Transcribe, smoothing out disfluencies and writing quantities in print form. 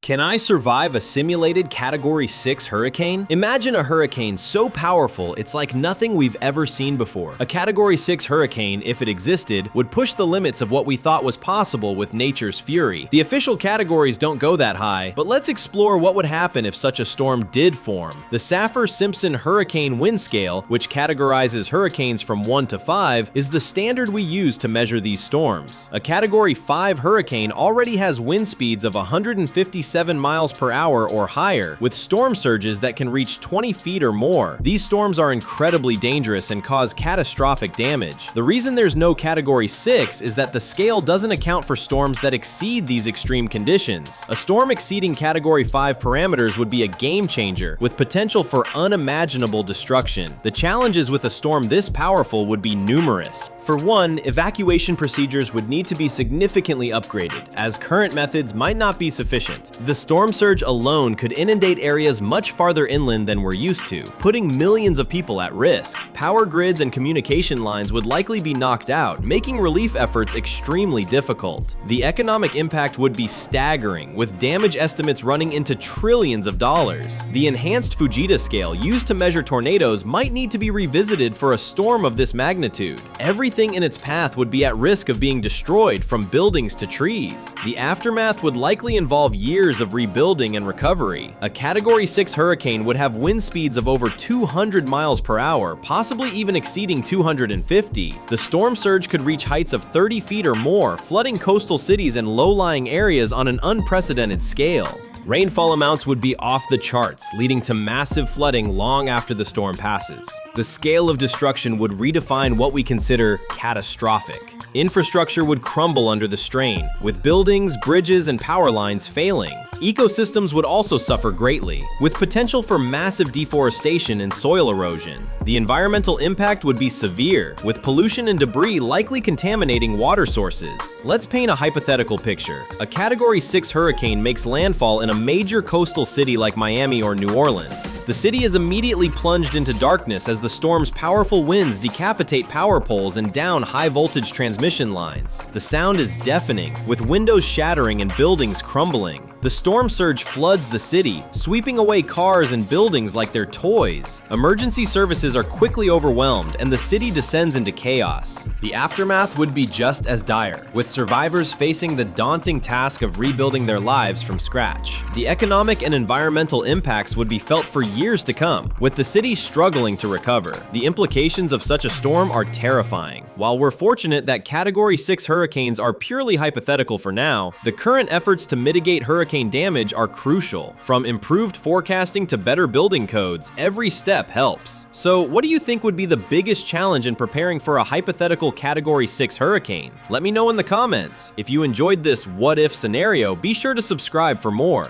Can I survive a simulated Category 6 hurricane? Imagine a hurricane so powerful it's like nothing we've ever seen before. A Category 6 hurricane, if it existed, would push the limits of what we thought was possible with nature's fury. The official categories don't go that high, but let's explore what would happen if such a storm did form. The Saffir-Simpson Hurricane Wind Scale, which categorizes hurricanes from 1 to 5, is the standard we use to measure these storms. A Category 5 hurricane already has wind speeds of 157 miles per hour or higher, with storm surges that can reach 20 feet or more. These storms are incredibly dangerous and cause catastrophic damage. The reason there's no Category 6 is that the scale doesn't account for storms that exceed these extreme conditions. A storm exceeding Category 5 parameters would be a game changer, with potential for unimaginable destruction. The challenges with a storm this powerful would be numerous. For one, evacuation procedures would need to be significantly upgraded, as current methods might not be sufficient. The storm surge alone could inundate areas much farther inland than we're used to, putting millions of people at risk. Power grids and communication lines would likely be knocked out, making relief efforts extremely difficult. The economic impact would be staggering, with damage estimates running into trillions of dollars. The enhanced Fujita scale used to measure tornadoes might need to be revisited for a storm of this magnitude. Everything in its path would be at risk of being destroyed, from buildings to trees. The aftermath would likely involve years of rebuilding and recovery. A Category 6 hurricane would have wind speeds of over 200 miles per hour, possibly even exceeding 250. The storm surge could reach heights of 30 feet or more, flooding coastal cities and low-lying areas on an unprecedented scale. Rainfall amounts would be off the charts, leading to massive flooding long after the storm passes. The scale of destruction would redefine what we consider catastrophic. Infrastructure would crumble under the strain, with buildings, bridges, and power lines failing. Ecosystems would also suffer greatly, with potential for massive deforestation and soil erosion. The environmental impact would be severe, with pollution and debris likely contaminating water sources. Let's paint a hypothetical picture. A Category 6 hurricane makes landfall in a major coastal city like Miami or New Orleans. The city is immediately plunged into darkness as the storm's powerful winds decapitate power poles and down high-voltage transmission lines. The sound is deafening, with windows shattering and buildings crumbling. The storm surge floods the city, sweeping away cars and buildings like they're toys. Emergency services are quickly overwhelmed, and the city descends into chaos. The aftermath would be just as dire, with survivors facing the daunting task of rebuilding their lives from scratch. The economic and environmental impacts would be felt for years to come, with the city struggling to recover. The implications of such a storm are terrifying. While we're fortunate that Category 6 hurricanes are purely hypothetical for now, the current efforts to mitigate hurricane damage are crucial. From improved forecasting to better building codes, every step helps. So, what do you think would be the biggest challenge in preparing for a hypothetical Category 6 hurricane? Let me know in the comments. If you enjoyed this what-if scenario, be sure to subscribe for more.